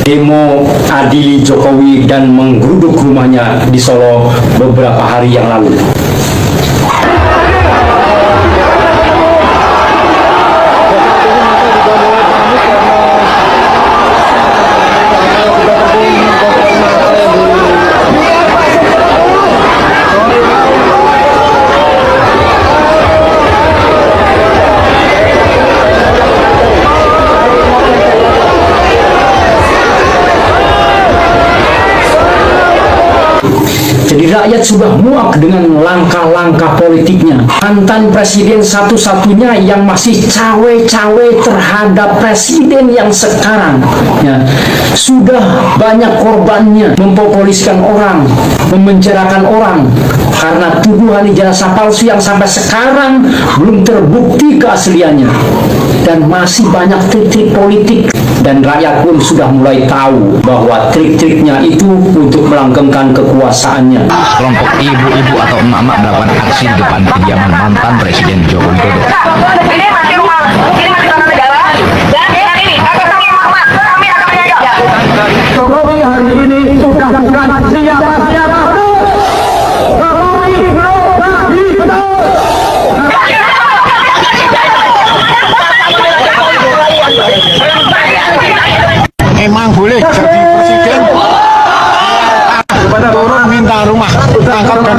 demo adili Jokowi dan menggeruduk rumahnya di Solo beberapa hari yang lalu. Jadi rakyat sudah muak dengan langkah-langkah politiknya. Mantan presiden satu-satunya yang masih cawe-cawe terhadap presiden yang sekarang, ya, sudah banyak korbannya, mempopuliskan orang, memenjarakan orang karena tuduhan ijazah palsu yang sampai sekarang belum terbukti keasliannya, dan masih banyak trik-trik politik. Dan rakyat pun sudah mulai tahu bahwa trik-triknya itu untuk melanggengkan kekuasaannya. Kelompok ibu-ibu atau emak-emak melakukan aksi di depan kediaman mantan Presiden Joko Widodo. Ini masih rumah, ini masih tanah negara, dan ini akan kami hormat, kami akan menjaga. Jokowi hari ini sudah bukan siapa-siapa. Jokowi belum betul. Emang boleh jadi presiden turun minta rumah angkat dan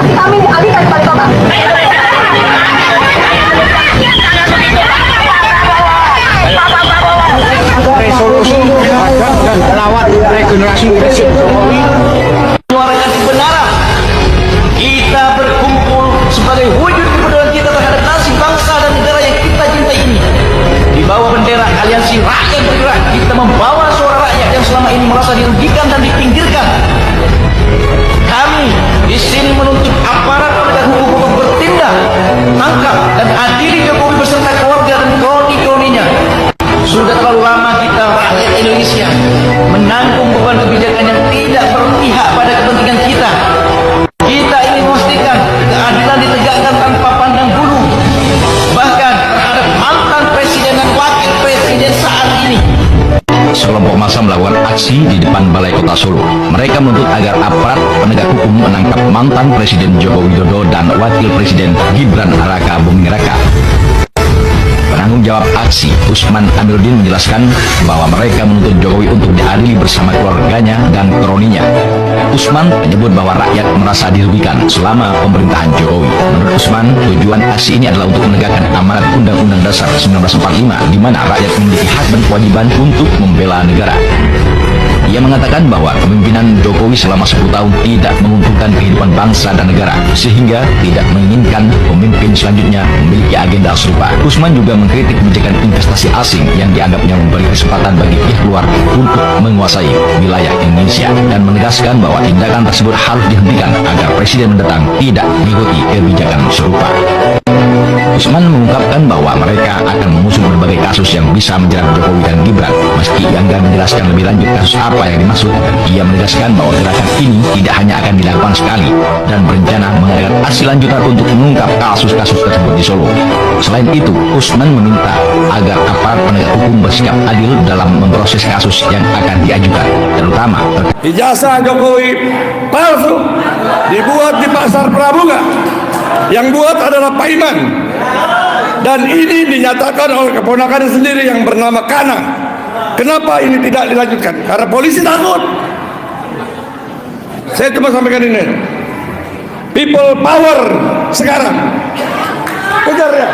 Kami dialihkan ke Balikpapan. resolusi dan lawat regenerasi Presiden Jokowi. Suaranya kebenaran. Kita berkumpul sebagai wujud kepedulian kita terhadap nasib bangsa dan negara yang kita cintai ini. Di bawah bendera Aliansi Rakyat Bergerak, kita membawa suara rakyat yang selama ini merasa dirugikan dan dipinggirkan. Kami di sini menuntut aparat penegak hukum untuk bertindak, tangkap dan adili Jokowi beserta keluarga dan kroni-kroninya. Sudah terlalu lama kita rakyat Indonesia menanggung beban kebijakan yang tidak berpihak pada kepentingan kita. Kita ingin memastikan keadilan ditegakkan tanpa pandang bulu, bahkan terhadap mantan presiden dan wakil presiden saat ini. Sekelompok massa melakukan aksi di depan Balai Kota Solo. Mereka menuntut agar aparat penegak hukum menangkap mantan Presiden Joko Widodo dan Wakil Presiden Gibran Raka Buming Raka. Penanggung jawab aksi, Usman Amiruddin, menjelaskan bahwa mereka menuntut Jokowi untuk diadili bersama keluarganya dan kroninya. Usman menyebut bahwa rakyat merasa dirugikan selama pemerintahan Jokowi. Menurut Usman, tujuan aksi ini adalah untuk menegakkan amanat Undang-Undang Dasar 1945, di mana rakyat memiliki hak dan kewajiban untuk membela negara. Ia mengatakan bahwa kepemimpinan Jokowi selama 10 tahun tidak menguntungkan kehidupan bangsa dan negara, sehingga tidak menginginkan pemimpin selanjutnya memiliki agenda serupa. Usman juga mengkritik kebijakan investasi asing yang dianggapnya memberi kesempatan bagi pihak luar untuk menguasai wilayah Indonesia, dan menegaskan bahwa tindakan tersebut harus dihentikan agar presiden mendatang tidak mengikuti kebijakan serupa. Usman mengungkapkan bahwa mereka akan mengusung berbagai kasus yang bisa menjerat Jokowi dan Gibran. Meski enggan menjelaskan lebih lanjut kasus apa yang dimaksud, ia menegaskan bahwa gerakan ini tidak hanya akan dilakukan sekali dan berencana mengadakan aksi lanjutan untuk mengungkap kasus-kasus tersebut di Solo. Selain itu, Usman meminta agar aparat penegak hukum bersikap adil dalam memproses kasus yang akan diajukan, terutama Ijazah Jokowi palsu dibuat di Pasar Pramuka. Yang buat adalah Pak Iman, dan ini dinyatakan oleh keponakannya sendiri yang bernama Kana. Kenapa ini tidak dilanjutkan? Karena polisi takut. Saya cuma sampaikan ini, people power sekarang. Kejar ya.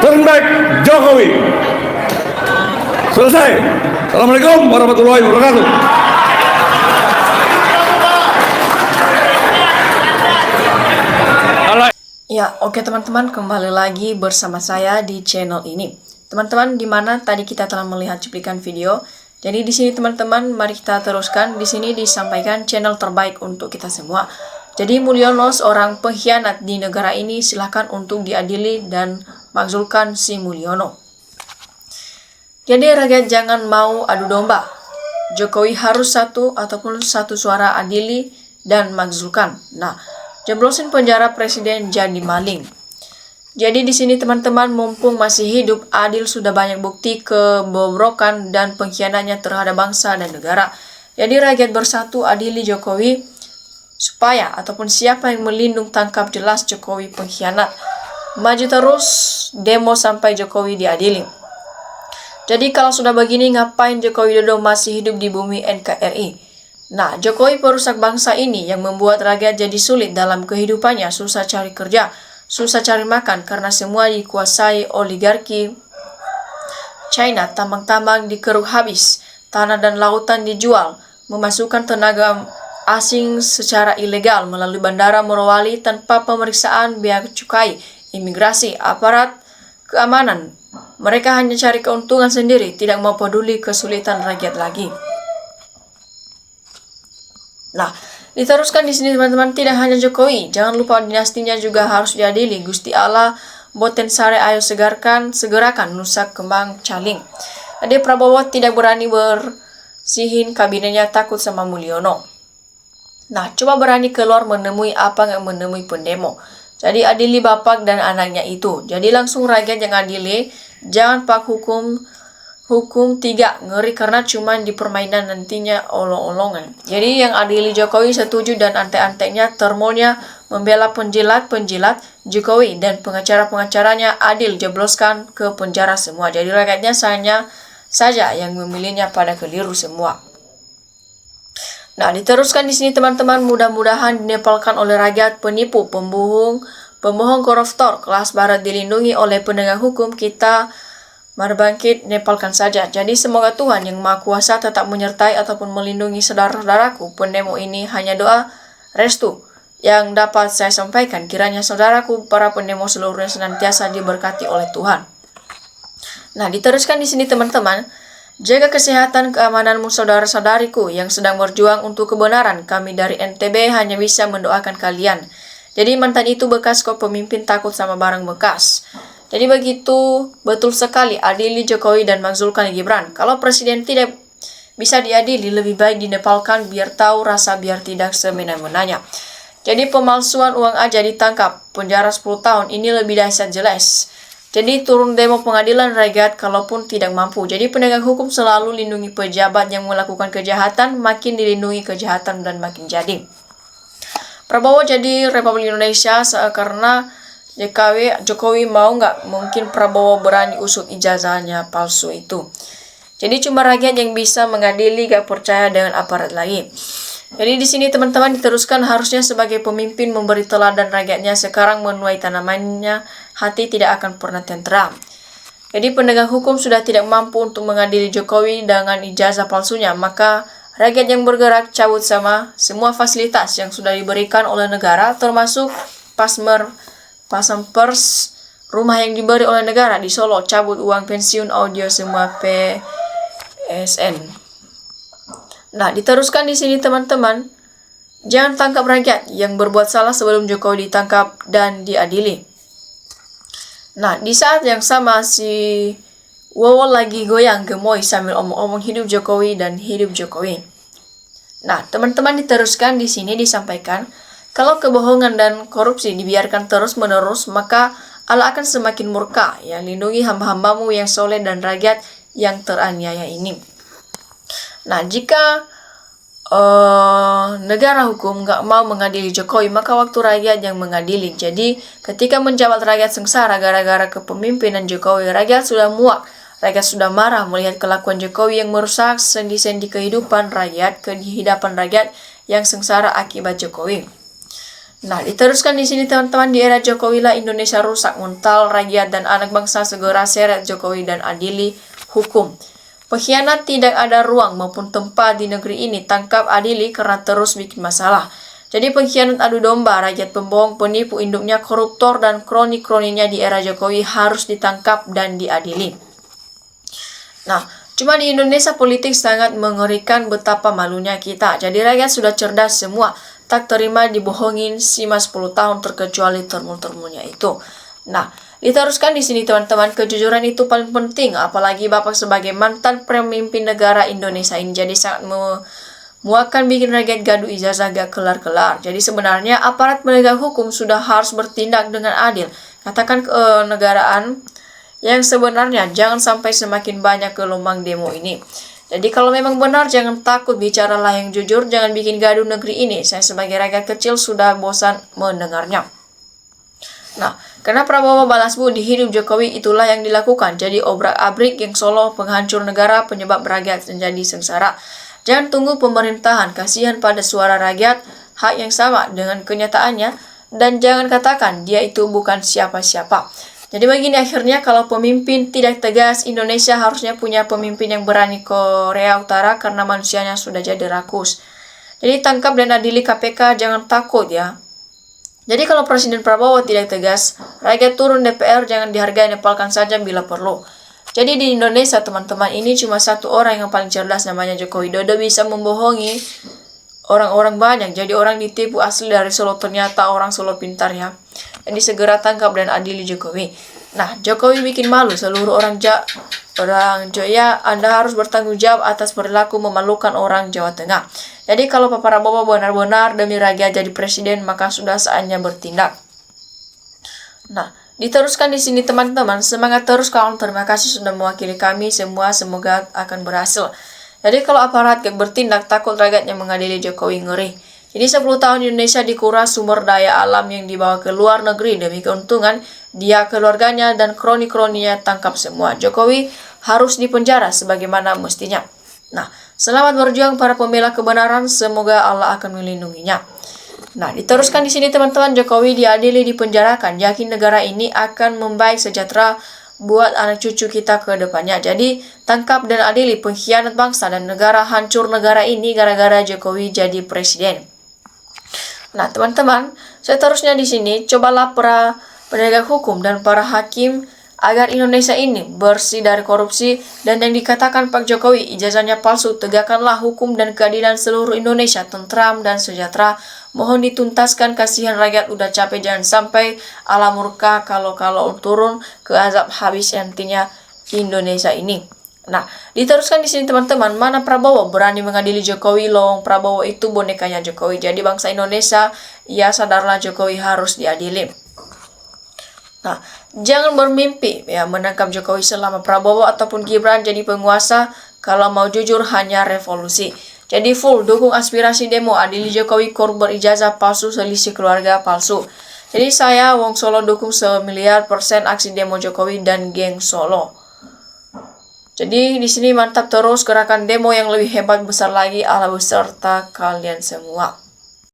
Turn back Jokowi. Selesai. Assalamualaikum warahmatullahi wabarakatuh. Ya, oke teman-teman, kembali lagi bersama saya di channel ini. Teman-teman, di mana tadi kita telah melihat cuplikan video. Jadi di sini teman-teman, mari kita teruskan. Di sini disampaikan channel terbaik untuk kita semua. Jadi Mulyono, seorang pengkhianat di negara ini, silakan untuk diadili dan makzulkan si Mulyono. Jadi rakyat jangan mau adu domba. Jokowi harus satu ataupun satu suara adili dan makzulkan. Nah, jeblosin penjara presiden jadi maling. Jadi di sini teman-teman, mumpung masih hidup, Adil sudah banyak bukti kebobrokan dan pengkhianatnya terhadap bangsa dan negara. Jadi rakyat bersatu adili Jokowi supaya ataupun siapa yang melindung tangkap jelas Jokowi pengkhianat. Maju terus demo sampai Jokowi diadili. Jadi kalau sudah begini, ngapain Joko Widodo masih hidup di bumi NKRI? Nah, Jokowi perusak bangsa ini yang membuat rakyat jadi sulit dalam kehidupannya, susah cari kerja, susah cari makan karena semua dikuasai oligarki China. Tambang-tambang dikeruk habis, tanah dan lautan dijual, memasukkan tenaga asing secara ilegal melalui Bandara Morowali tanpa pemeriksaan bea cukai, imigrasi, aparat keamanan. Mereka hanya cari keuntungan sendiri, tidak mau peduli kesulitan rakyat lagi. Nah, diteruskan di sini teman-teman, tidak hanya Jokowi, jangan lupa dinastinya juga harus diadili. Gusti Allah boten sare ayo segerakan Nusa Kembang Caling. Ade Prabowo tidak berani bersihin kabinetnya, takut sama Mulyono. Nah, coba berani keluar menemui apa nggak menemui pendemo. Jadi adili bapak dan anaknya itu. Jadi langsung rakyat yang adili, jangan pak hukum 3 ngeri karena cuma di permainan nantinya olong-olongan. Jadi yang adili Jokowi setuju dan ante-antenya termolnya membela penjilat Jokowi dan pengacara-pengacaranya adil jebloskan ke penjara semua. Jadi rakyatnya saja yang memilihnya pada keliru semua. Nah, diteruskan di sini teman-teman, mudah-mudahan dinepalkan oleh rakyat penipu, pembohong koruptor kelas barat dilindungi oleh penegak hukum kita. Mari bangkit, nepalkan saja. Jadi semoga Tuhan yang Maha Kuasa tetap menyertai ataupun melindungi saudara-saudaraku pendemo ini. Hanya doa restu yang dapat saya sampaikan. Kiranya saudaraku para pendemo seluruhnya senantiasa diberkati oleh Tuhan. Nah, diteruskan di sini teman-teman, jaga kesehatan keamananmu saudara-saudariku yang sedang berjuang untuk kebenaran. Kami dari NTB hanya bisa mendoakan kalian. Jadi mantan itu bekas kok pemimpin takut sama barang bekas. Jadi begitu, betul sekali adili Jokowi dan makzulkan Gibran. Kalau presiden tidak bisa diadili, lebih baik dinepalkan biar tahu rasa, biar tidak semena-menanya. Jadi pemalsuan uang aja ditangkap, penjara 10 tahun, ini lebih dahsyat jelas. Jadi turun demo pengadilan rakyat kalaupun tidak mampu. Jadi penegak hukum selalu lindungi pejabat yang melakukan kejahatan, makin dilindungi kejahatan dan makin jadi. Prabowo jadi Republik Indonesia karena Jokowi mau nggak? Mungkin Prabowo berani usut ijazahnya palsu itu. Jadi cuma rakyat yang bisa mengadili, gak percaya dengan aparat lagi. Jadi di sini teman-teman diteruskan, harusnya sebagai pemimpin memberi teladan rakyatnya. Sekarang menuai tanamannya, hati tidak akan pernah tentram. Jadi penegak hukum sudah tidak mampu untuk mengadili Jokowi dengan ijazah palsunya, maka rakyat yang bergerak cabut sama semua fasilitas yang sudah diberikan oleh negara, termasuk Pampers, rumah yang diberi oleh negara di Solo, cabut uang pensiun, audio semua PSN. Nah, diteruskan di sini teman-teman, jangan tangkap rakyat yang berbuat salah sebelum Jokowi ditangkap dan diadili. Nah, di saat yang sama si Wowo lagi goyang gemoy sambil omong-omong hidup Jokowi dan hidup Jokowi. Nah, teman-teman diteruskan di sini disampaikan, kalau kebohongan dan korupsi dibiarkan terus-menerus, maka Allah akan semakin murka. Ya, lindungi hamba-hambamu yang soleh dan rakyat yang teraniaya ini. Nah, jika negara hukum nggak mau mengadili Jokowi, maka waktu rakyat yang mengadili. Jadi, ketika menjabat rakyat sengsara gara-gara kepemimpinan Jokowi, rakyat sudah muak. Rakyat sudah marah melihat kelakuan Jokowi yang merusak sendi-sendi kehidupan rakyat, yang sengsara akibat Jokowi. Nah, diteruskan di sini teman-teman, di era Jokowi lah Indonesia rusak mental, rakyat dan anak bangsa segera seret Jokowi dan adili hukum. Pengkhianat tidak ada ruang maupun tempat di negeri ini, tangkap adili karena terus bikin masalah. Jadi pengkhianat adu domba, rakyat pembohong, penipu, induknya koruptor dan kroni-kroninya di era Jokowi harus ditangkap dan diadili. Nah, cuma di Indonesia politik sangat mengerikan, betapa malunya kita. Jadi rakyat sudah cerdas semua, tak terima dibohongin sima 10 tahun terkecuali termul-termulnya itu. Nah, Diteruskan di sini teman-teman, kejujuran itu paling penting, apalagi Bapak sebagai mantan pemimpin negara Indonesia ini jadi sangat muakan bikin rakyat gaduh ijazah gak kelar-kelar. Jadi sebenarnya aparat penegak hukum sudah harus bertindak dengan adil. Katakan kenegaraan yang sebenarnya, jangan sampai semakin banyak gelombang demo ini. Jadi kalau memang benar, jangan takut, bicaralah yang jujur, jangan bikin gaduh negeri ini. Saya sebagai rakyat kecil sudah bosan mendengarnya. Nah, karena Prabowo balas budi hidup Jokowi, itulah yang dilakukan. Jadi obrak-abrik yang solo penghancur negara, penyebab rakyat menjadi sengsara. Jangan tunggu pemerintahan, kasihan pada suara rakyat, hak yang sama dengan kenyataannya, dan jangan katakan dia itu bukan siapa-siapa. Jadi begini akhirnya, kalau pemimpin tidak tegas, Indonesia harusnya punya pemimpin yang berani. Korea Utara karena manusianya sudah jadi rakus. Jadi tangkap dan adili KPK, jangan takut ya. Jadi kalau Presiden Prabowo tidak tegas, rakyat turun DPR, jangan dihargai, nepalkan saja bila perlu. Jadi di Indonesia teman-teman, ini cuma satu orang yang paling cerdas, namanya Joko Widodo, bisa membohongi orang-orang banyak. Jadi orang ditipu asli dari Solo, ternyata orang Solo pintar ya. Jadi segera tangkap dan adili Jokowi. Nah, Jokowi bikin malu seluruh orang Joya. Anda harus bertanggung jawab atas perilaku memalukan orang Jawa Tengah. Jadi kalau Pak Prabowo benar-benar demi rakyat jadi presiden, maka sudah saatnya bertindak. Nah, diteruskan di sini teman-teman, semangat terus kawan. Terima kasih sudah mewakili kami semua, semoga akan berhasil. Jadi kalau aparat gak bertindak, takut rakyatnya mengadili Jokowi, ngeri. Jadi 10 tahun Indonesia dikuras sumber daya alam yang dibawa ke luar negeri demi keuntungan, dia, keluarganya, dan kroni-kroninya tangkap semua. Jokowi harus dipenjara sebagaimana mestinya. Nah, selamat berjuang para pembela kebenaran, semoga Allah akan melindunginya. Nah, diteruskan di sini teman-teman, Jokowi diadili, dipenjarakan, yakin negara ini akan membaik sejahtera buat anak cucu kita ke depannya. Jadi tangkap dan adili pengkhianat bangsa dan negara, hancur negara ini gara-gara Jokowi jadi presiden. Nah teman-teman, seterusnya di sini cobalah para penegak hukum dan para hakim agar Indonesia ini bersih dari korupsi, dan yang dikatakan Pak Jokowi ijazahnya palsu, tegakkanlah hukum dan keadilan seluruh Indonesia tentram dan sejahtera. Mohon dituntaskan, kasihan rakyat udah capek, jangan sampai Allah murka kalau turun ke azab habis nantinya Indonesia ini. Nah, diteruskan di sini teman-teman, mana Prabowo berani mengadili Jokowi, long Prabowo itu bonekanya Jokowi. Jadi bangsa Indonesia, ya sadarlah Jokowi harus diadili. Nah, jangan bermimpi ya menangkap Jokowi selama Prabowo ataupun Gibran jadi penguasa. Kalau mau jujur hanya revolusi. Jadi full dukung aspirasi demo, adili Jokowi, korban ijazah palsu, selisih keluarga palsu. Jadi saya Wong Solo dukung 1.000.000% aksi demo Jokowi dan geng Solo. Jadi di sini mantap terus, gerakan demo yang lebih hebat, besar lagi, Allah beserta kalian semua.